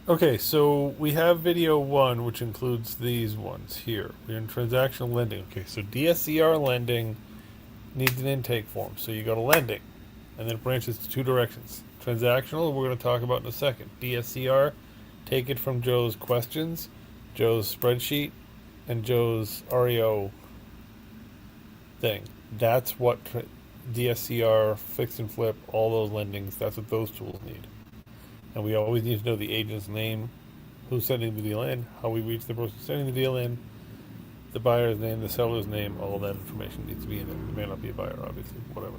Okay, so we have video one, which includes these ones here. We're in transactional lending. Okay, so DSCR lending needs an intake form. So you go to lending, and then it branches to two directions. Transactional, we're going to talk about in a second. DSCR, take it from Joe's questions, Joe's spreadsheet, and Joe's REO thing. That's what DSCR, fix and flip, all those lendings, that's what those tools need. And we always need to know the agent's name, who's sending the deal in, how we reach the person sending the deal in, the buyer's name, the seller's name, all of that information needs to be in there. It may not be a buyer, obviously, whatever.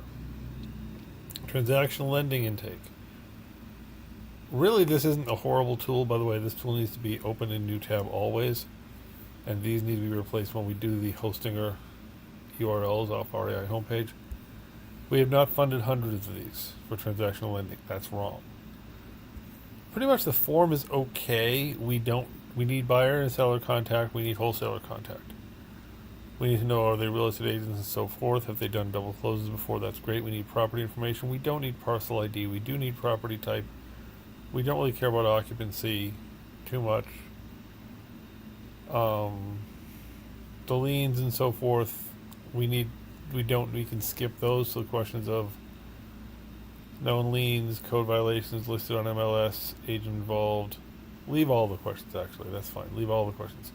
Transactional lending intake. Really, this isn't a horrible tool, by the way. This tool needs to be open in new tab always, and these need to be replaced when we do the Hostinger URLs off REI homepage. We have not funded hundreds of these for transactional lending. That's wrong. Pretty much the form is okay. We need buyer and seller contact. We need wholesaler contact. We need to know, are they real estate agents and so forth? Have they done double closes before? That's great. We need property information. We don't need parcel ID. We do need property type. We don't really care about occupancy too much. The liens and so forth, we can skip those. So the questions of known liens, code violations listed on MLS, agent involved. Leave all the questions, actually. That's fine. Leave all the questions.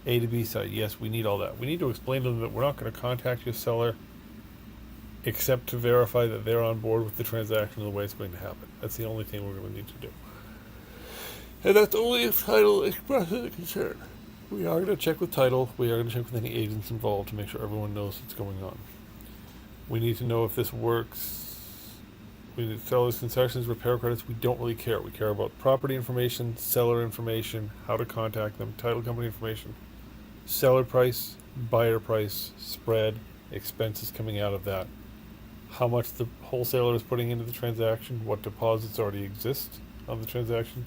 A to B side. Yes, we need all that. We need to explain to them that we're not going to contact your seller except to verify that they're on board with the transaction and the way it's going to happen. That's the only thing we're going to need to do. And that's only if title expresses a concern. We are going to check with title. We are going to check with any agents involved to make sure everyone knows what's going on. We need to know if this works. We need sellers, concessions, repair credits. We don't really care. We care about property information, seller information, how to contact them, title company information, seller price, buyer price, spread, expenses coming out of that, how much the wholesaler is putting into the transaction, what deposits already exist on the transaction,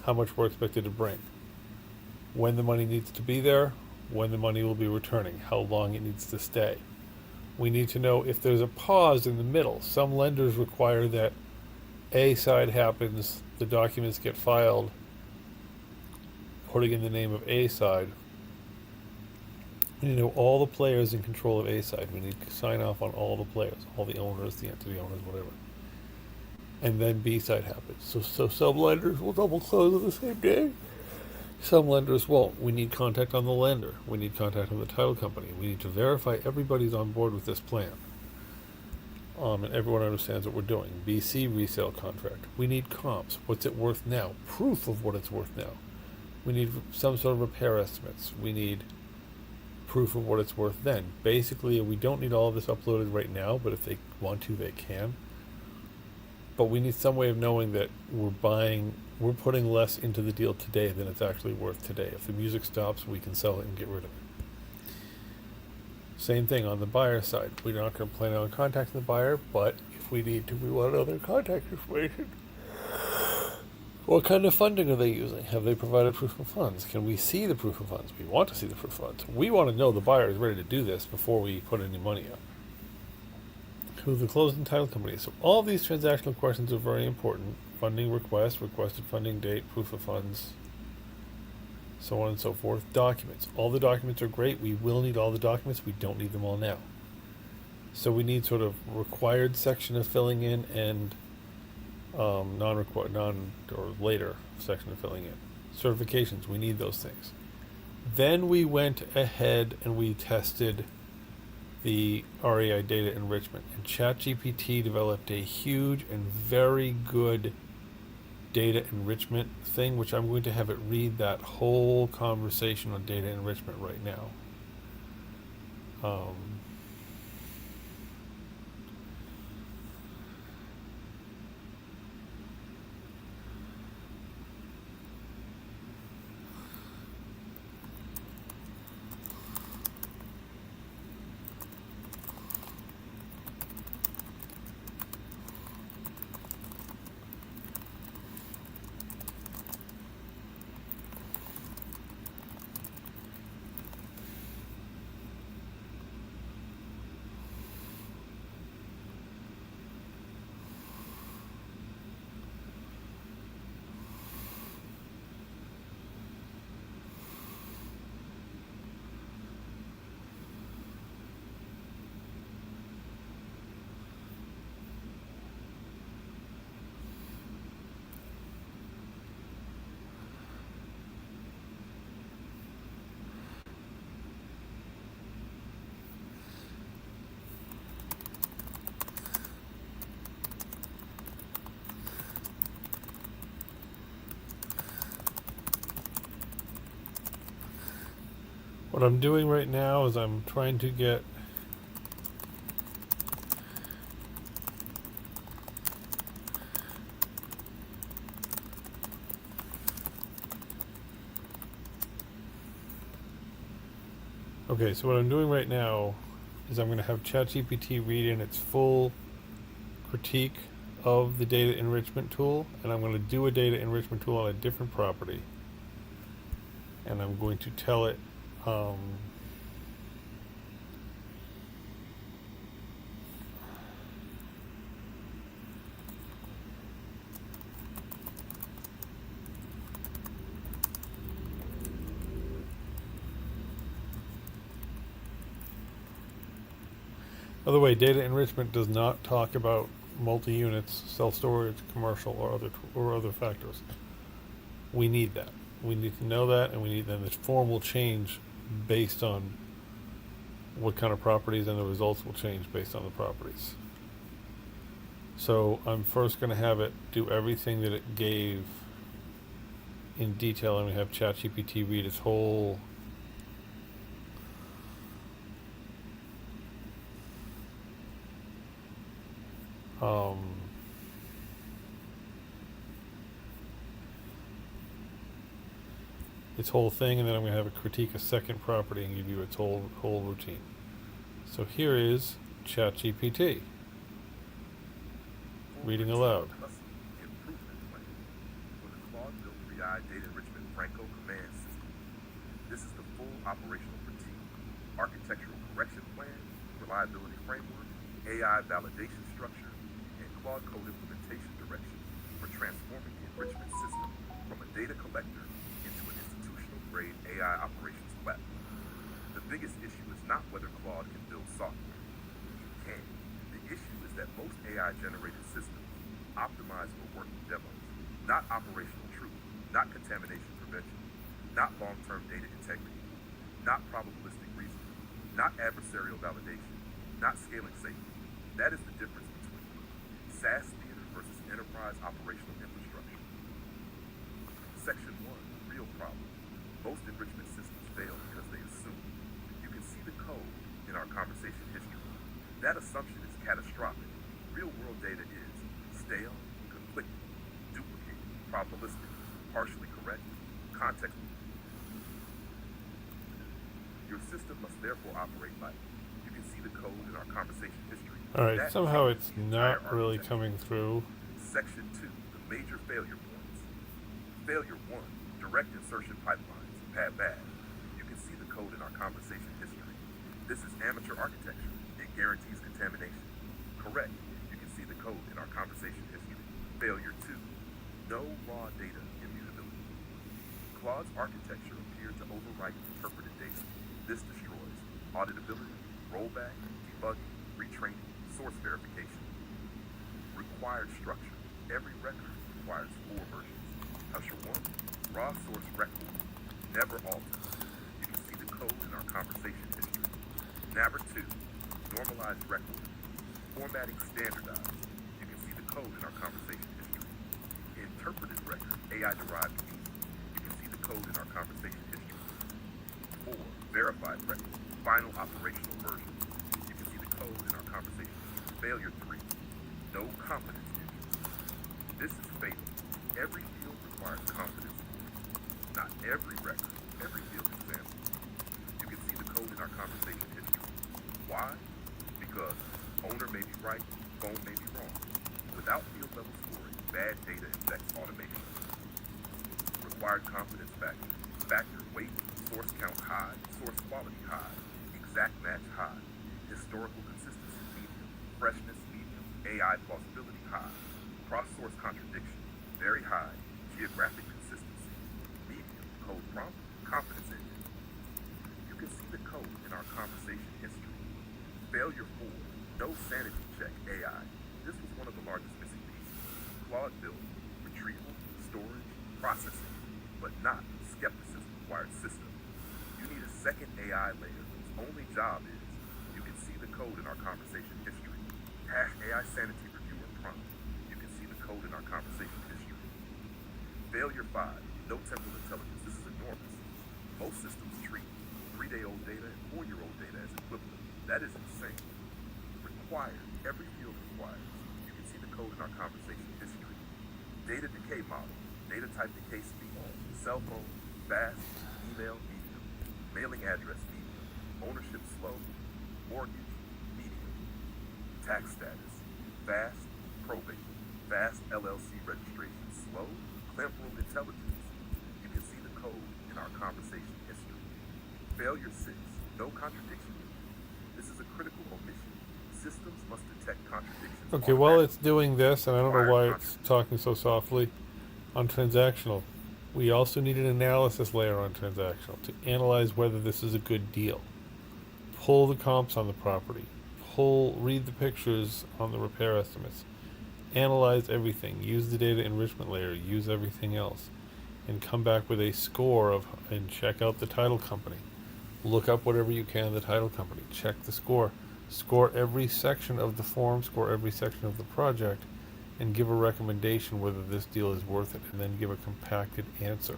how much we're expected to bring, when the money needs to be there, when the money will be returning, how long it needs to stay. We need to know if there's a pause in the middle. Some lenders require that A side happens, the documents get filed, putting in the name of A side. We need to know all the players in control of A side. We need to sign off on all the players, all the owners, the entity owners, whatever. And then B side happens. So some lenders will double close on the same day. Some lenders won't. We need contact on the lender. We need contact on the title company. We need to verify everybody's on board with this plan. And everyone understands what we're doing. BC resale contract. We need comps. What's it worth now? Proof of what it's worth now. We need some sort of repair estimates. We need proof of what it's worth then. Basically, we don't need all of this uploaded right now, but if they want to, they can. But we need some way of knowing that we're putting less into the deal today than it's actually worth today. If the music stops, we can sell it and get rid of it. Same thing on the buyer side. We're not going to plan on contacting the buyer, but if we need to, we want other contact information. What kind of funding are they using? Have they provided proof of funds? Can we see the proof of funds? We want to see the proof of funds. We want to know the buyer is ready to do this before we put any money up. Who the closing title company is. So all of these transactional questions are very important. Funding request, requested funding date, proof of funds, so on and so forth. Documents. All the documents are great. We will need all the documents. We don't need them all now. So we need sort of required section of filling in and non-required, or later section of filling in. Certifications. We need those things. Then we went ahead and we tested the REI data enrichment, and ChatGPT developed a huge and very good data enrichment thing, which I'm going to have it read that whole conversation on data enrichment right now. What I'm doing right now is I'm trying to get okay, so what I'm doing right now is I'm going to have ChatGPT read in its full critique of the data enrichment tool, and I'm going to do a data enrichment tool on a different property. And I'm going to tell it by the way, data enrichment does not talk about multi-units, self-storage, commercial, or other factors. We need that. We need to know that, and we need then the form will change based on what kind of properties, and the results will change based on the properties. So I'm first going to have it do everything that it gave in detail, and we have ChatGPT read its whole its whole thing, and then I'm going to have it critique a second property and give you its whole routine. So here is ChatGPT reading aloud. Improvement plan for the Claude-built 3i data enrichment Franco command system. This is the full operational critique, architectural correction plan, reliability framework, AI validation structure, and Claude Code implementation direction for transforming the enrichment system from a data collector into an institutional-grade AI operations platform. The biggest issue is not whether Claude can build software. It can. The issue is that most AI-generated systems optimize for working demos, not operational truth, not contamination prevention, not long-term data integrity, not probabilistic reasoning, not adversarial validation, not scaling safety. That is the difference between SaaS theater versus enterprise operational infrastructure. Section 1, real problem. Most enrichment systems fail because they assume. You can see the code in our conversation history. That assumption is catastrophic. Real-world data is stale, conflicting, duplicated, probabilistic, partially correct, context. Your system must therefore operate like. You can see the code in our conversation history. Alright, somehow it's not really coming through. Section 2, the major failure points. Failure 1, direct insertion pipelines, bad. You can see the code in our conversation history. This is amateur architecture. It guarantees contamination. Correct. You can see the code in our conversation history. Failure 2, no raw data immutability. Claude's architecture appeared to overwrite interpreted data. This destroys auditability, rollback, debugging, retraining, source verification. Required structure. Every record requires 4 versions. Usher 1, raw source record, never altered. You can see the code in our conversation history. Nabber 2, normalized record, formatting standardized. You can see the code in our conversation history. Interpreted record, AI-derived meaning. You can see the code in our conversation history. 4, verified record, final operational version. You can see the code in our conversation history. Failure 3, no confidence interval. This is fatal. Every field requires confidence. Not every record, every field example. You can see the code in our conversation history. Why? Because owner may be right, phone may be wrong. Without field level scoring, bad data affects automation. Required confidence factor. Factor weight, source count high, source quality high, exact match high, historical consistency medium, freshness medium, AI plausibility high, cross-source contradiction very high, geographic consistency, medium, code prompt, confidence engine. You can see the code in our conversation history. Failure 4, no sanity check AI. This was one of the largest missing pieces. Claude built retrieval, storage, processing, but not skepticism required system. You need a second AI layer whose only job is, you can see the code in our conversation history. Hash AI sanity reviewer prompt. You can see the code in our conversation history. Failure 5, no temporal intelligence. This is enormous. Most systems treat 3-day-old data and 4-year-old data as equivalent. That is insane. Required. Every field requires. You can see the code in our conversation history. Data decay model. Data type decay speed. Cell phone, fast. Email, medium. Mailing address, medium. Ownership, slow. Mortgage, medium. Tax status, fast. Probate, fast. LLC registration, slow. Temporal intelligence. You can see the code in our conversation history. Failure 6, no contradiction. This is a critical omission. Systems must detect contradictions. Okay, while automatically. it's doing this, and I don't know Required why contradiction. it's talking so softly, on transactional, we also need an analysis layer on transactional to analyze whether this is a good deal. Pull the comps on the property. Read the pictures on the repair estimates. Analyze everything. Use the data enrichment layer. Use everything else. And come back with a score and check out the title company. Look up whatever you can the title company. Check the score. Score every section of the form, score every section of the project, and give a recommendation whether this deal is worth it, and then give a compacted answer.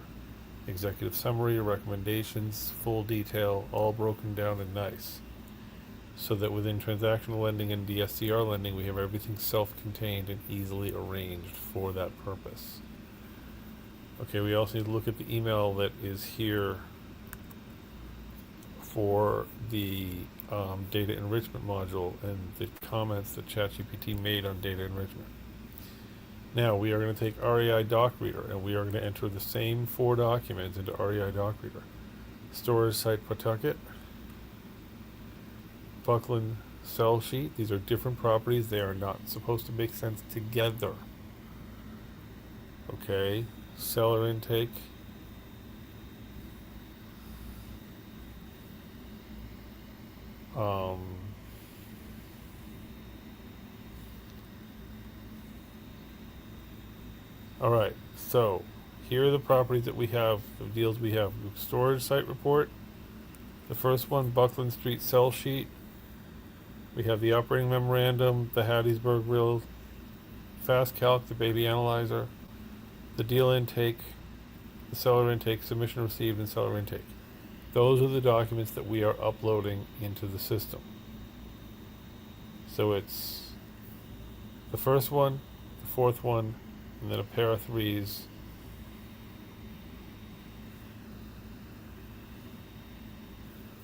Executive summary, recommendations, full detail, all broken down and nice. So that within transactional lending and DSCR lending, we have everything self-contained and easily arranged for that purpose. Okay, we also need to look at the email that is here for the data enrichment module and the comments that ChatGPT made on data enrichment. Now we are going to take REI Doc Reader and we are going to enter the same 4 documents into REI Doc Reader. Storage site Pawtucket, Buckland cell sheet. These are different properties. They are not supposed to make sense together. Okay, seller intake. All right, so here are the properties that we have, the deals we have. Storage site report. The first one, Buckland Street cell sheet. We have the operating memorandum, the Hattiesburg Real, Fast Calc, the baby analyzer, the deal intake, the seller intake, submission received, and seller intake. Those are the documents that we are uploading into the system. So it's the first one, the fourth one, and then a pair of 3s.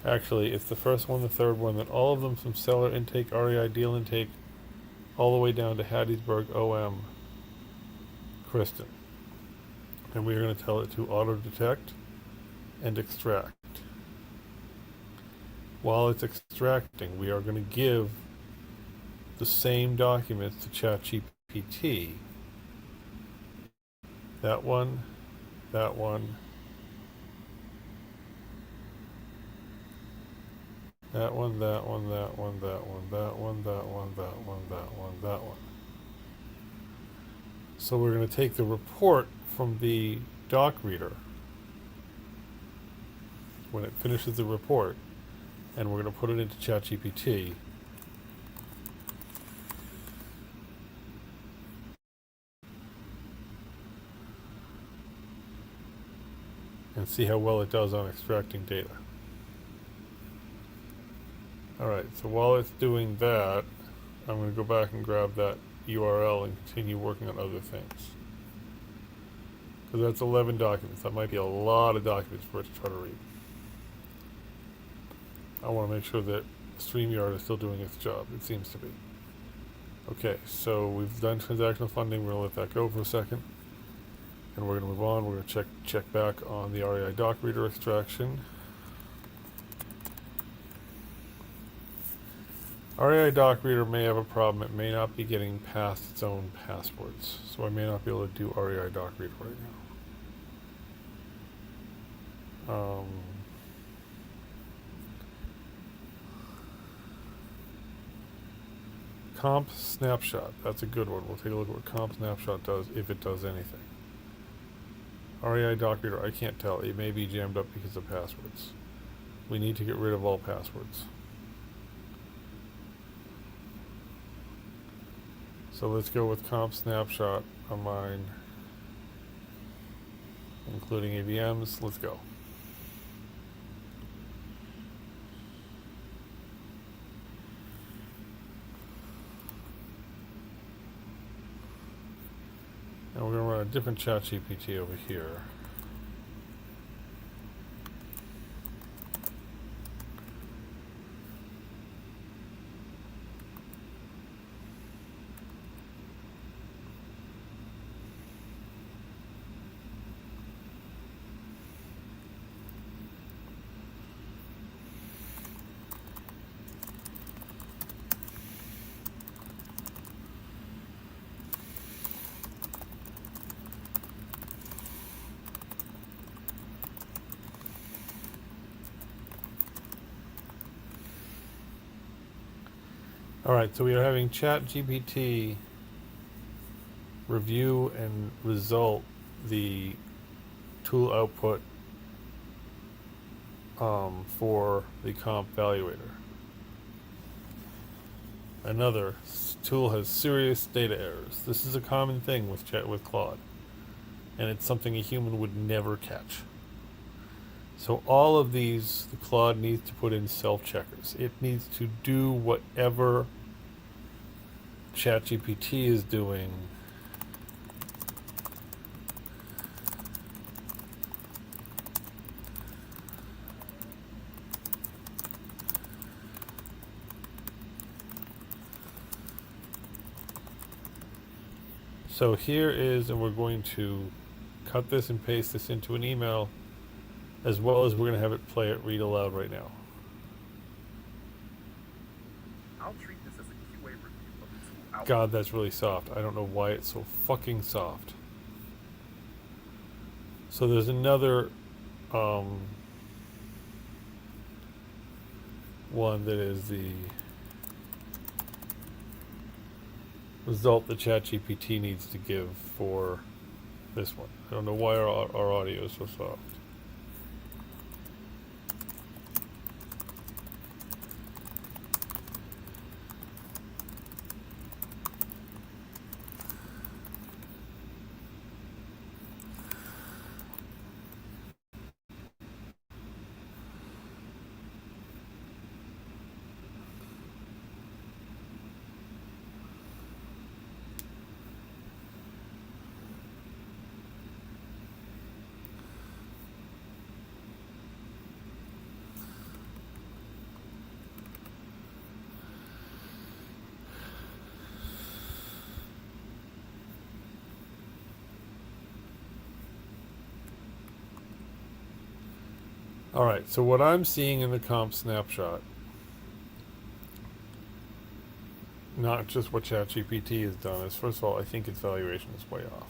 Actually, it's the first one, the third one, then all of them from seller intake, REI deal intake, all the way down to Hattiesburg OM Kristen. And we're going to tell it to auto detect and extract. While it's extracting, we are going to give the same documents to ChatGPT. That one, that one, that one, that one, that one, that one, that one, that one, that one, that one, that one. So we're going to take the report from the doc reader when it finishes the report, and we're going to put it into ChatGPT. And see how well it does on extracting data. Alright, so while it's doing that, I'm going to go back and grab that URL and continue working on other things. Because that's 11 documents. That might be a lot of documents for it to try to read. I want to make sure that StreamYard is still doing its job. It seems to be. Okay, so we've done transactional funding. We're going to let that go for a second. And we're going to move on. We're going to check back on the REI doc reader extraction. REI doc reader may have a problem. It may not be getting past its own passwords. So I may not be able to do REI doc reader right now. Comp snapshot. That's a good one. We'll take a look at what comp snapshot does, if it does anything. REI doc reader, I can't tell. It may be jammed up because of passwords. We need to get rid of all passwords. So let's go with comp snapshot on mine, including AVMs. Let's go. different chat GPT over here. Alright, so we are having ChatGPT review and result the tool output for the comp valuator. Another tool has serious data errors. This is a common thing with Claude, and it's something a human would never catch. So all of these, the Claude needs to put in self-checkers. It needs to do whatever ChatGPT is doing So here is, and we're going to cut this and paste this into an email, as well as we're going to have it play it read aloud right now. I'll treat this as a QA review of the tool output. God, that's really soft. I don't know why it's so fucking soft. So there's another one that is the result that ChatGPT needs to give for this one. I don't know why our audio is so soft. Alright, so what I'm seeing in the comp snapshot, not just what ChatGPT has done, is first of all, I think its valuation is way off.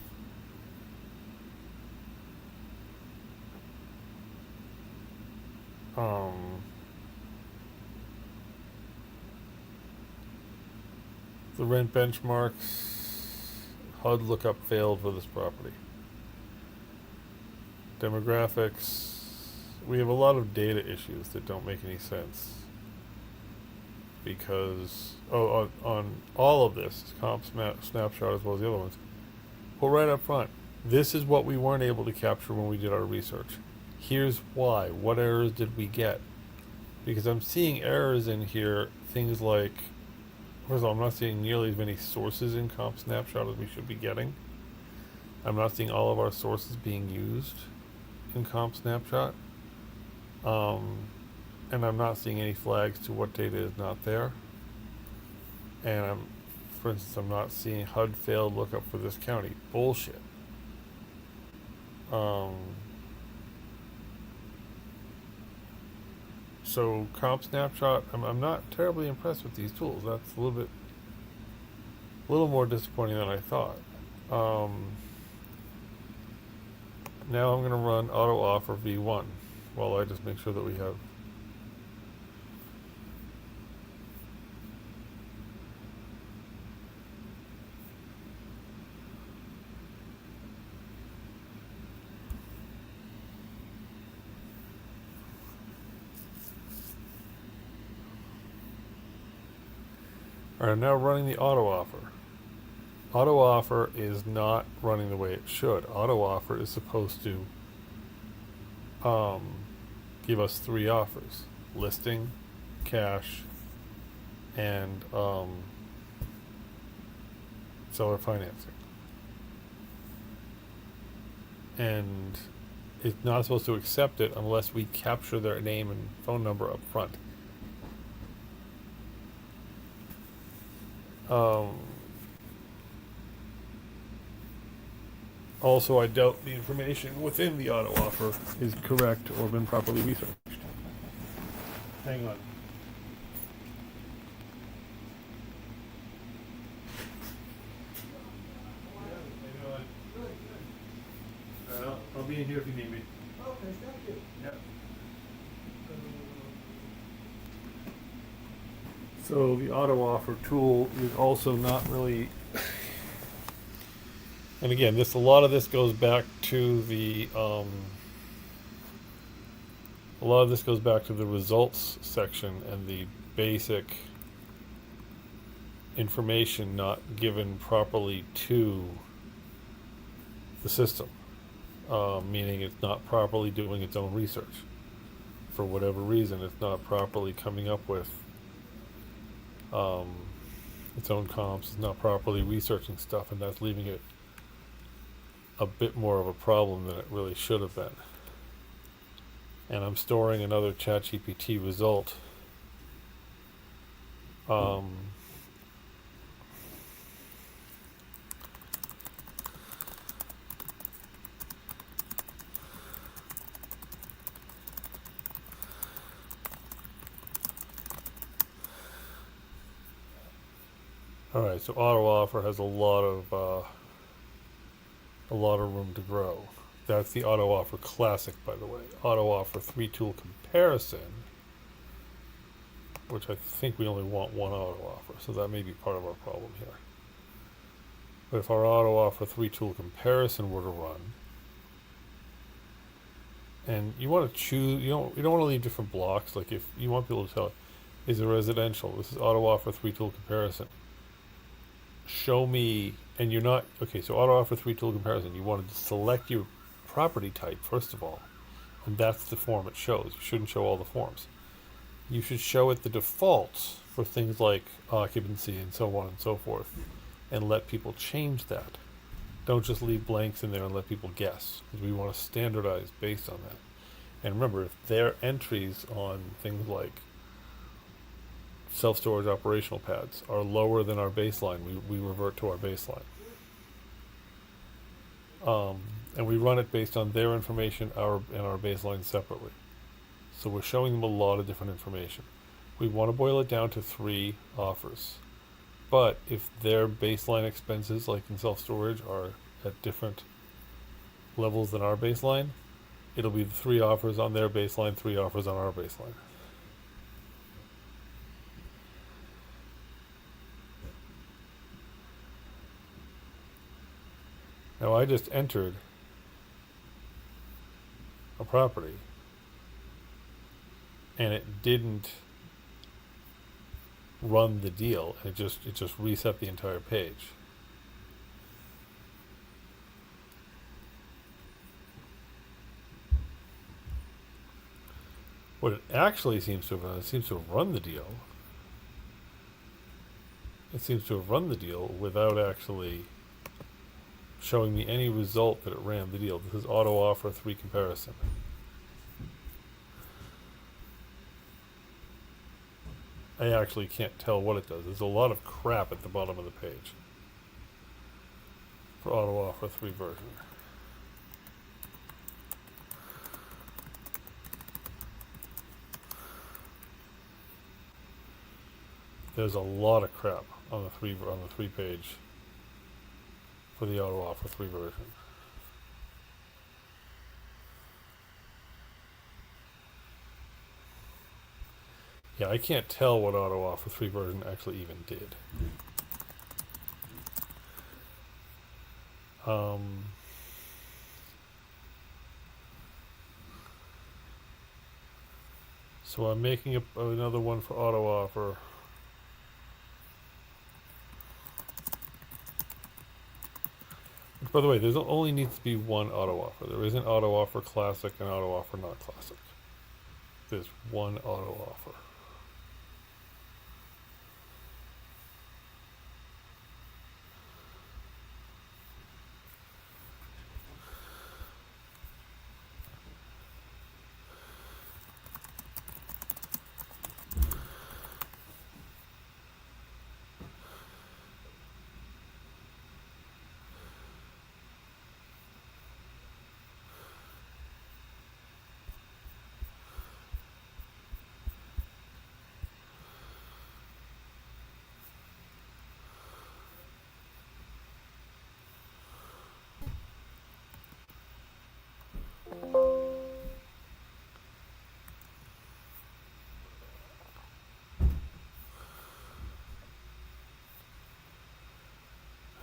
The rent benchmarks, HUD lookup failed for this property. Demographics, we have a lot of data issues that don't make any sense. Because, on all of this, comp snapshot as well as the other ones, well, right up front, this is what we weren't able to capture when we did our research. Here's why. What errors did we get? Because I'm seeing errors in here, things like, first of all, I'm not seeing nearly as many sources in comp snapshot as we should be getting. I'm not seeing all of our sources being used in comp snapshot. And I'm not seeing any flags to what data is not there. And for instance, I'm not seeing HUD failed lookup for this county. Bullshit. So comp snapshot, I'm not terribly impressed with these tools. That's a little more disappointing than I thought. Now I'm going to run auto offer v1 while I just make sure that we have Alright, now running the auto offer. Auto offer is not running the way it should. Auto offer is supposed to give us 3 offers: listing, cash, and seller financing. and it's not supposed to accept it unless we capture their name and phone number up front. Um, Also, I doubt the information within the auto offer is correct or been properly researched. Hang on. I'll be in here if you need me. Okay, thank you. Yep. So the auto offer tool is also not really. And again, a lot of this goes back to the a lot of this goes back to the results section and the basic information not given properly to the system, meaning it's not properly doing its own research. For whatever reason, it's not properly coming up with its own comps, it's not properly researching stuff, and that's leaving it a bit more of a problem than it really should have been. And I'm storing another ChatGPT result. All right, so auto offer has a lot of room to grow. That's the auto offer classic, by the way. Auto offer 3-tool comparison, which I think we only want one auto offer, so that may be part of our problem here. But if our auto offer 3-tool comparison were to run, and you want to choose, you don't want to leave different blocks. Like if you want people to tell, is it residential? This is auto offer 3-tool comparison. Show me, and you're not, okay, so auto offer 3-tool comparison, you want to select your property type first of all, and that's the form it shows. You shouldn't show all the forms. You should show it the defaults for things like occupancy and so on and so forth, and let people change that. Don't just leave blanks in there and let people guess, because we want to standardize based on that. And remember, if their entries on things like self-storage operational pads are lower than our baseline, we revert to our baseline. And we run it based on their information and our baseline separately. So we're showing them a lot of different information. We want to boil it down to 3 offers. But if their baseline expenses, like in self-storage, are at different levels than our baseline, it'll be the 3 offers on their baseline, 3 offers on our baseline. Now I just entered a property and it didn't run the deal. It just reset the entire page. What it actually seems to have done, it seems to have run the deal. It seems to have run the deal without actually showing me any result that it ran the deal. This is auto offer 3 comparison. I actually can't tell what it does. There's a lot of crap at the bottom of the page for auto offer 3 version. There's a lot of crap on the 3 page for the auto offer 3 version. Yeah, I can't tell what auto offer 3 version actually even did. So I'm making another one for auto offer. By the way, there only needs to be one auto offer. There isn't auto offer classic and auto offer not classic. There's one auto offer.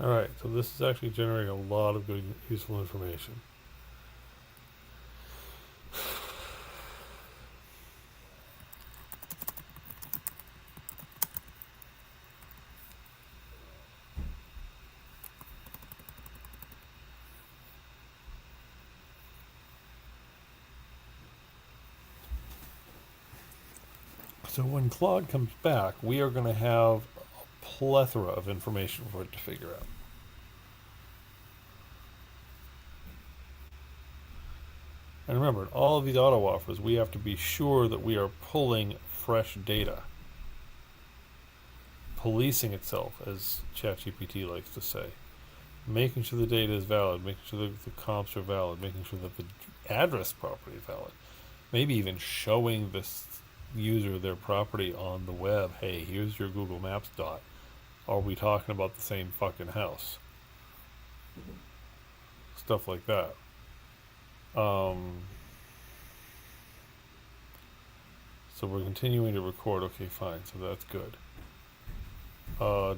Alright, so this is actually generating a lot of good, useful information. So when Claude comes back, we are going to have a plethora of information for it to figure out. And remember, in all of these auto offers, we have to be sure that we are pulling fresh data. Policing itself, as ChatGPT likes to say. Making sure the data is valid, making sure that the comps are valid, making sure that the address property is valid. Maybe even showing this user their property on the web. Hey, here's your Google Maps dot. Are we talking about the same fucking house? Stuff like that. So we're continuing to record. Okay, fine. So that's good.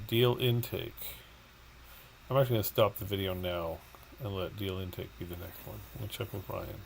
Deal intake. I'm actually going to stop the video now and let deal intake be the next one. We'll check with Ryan.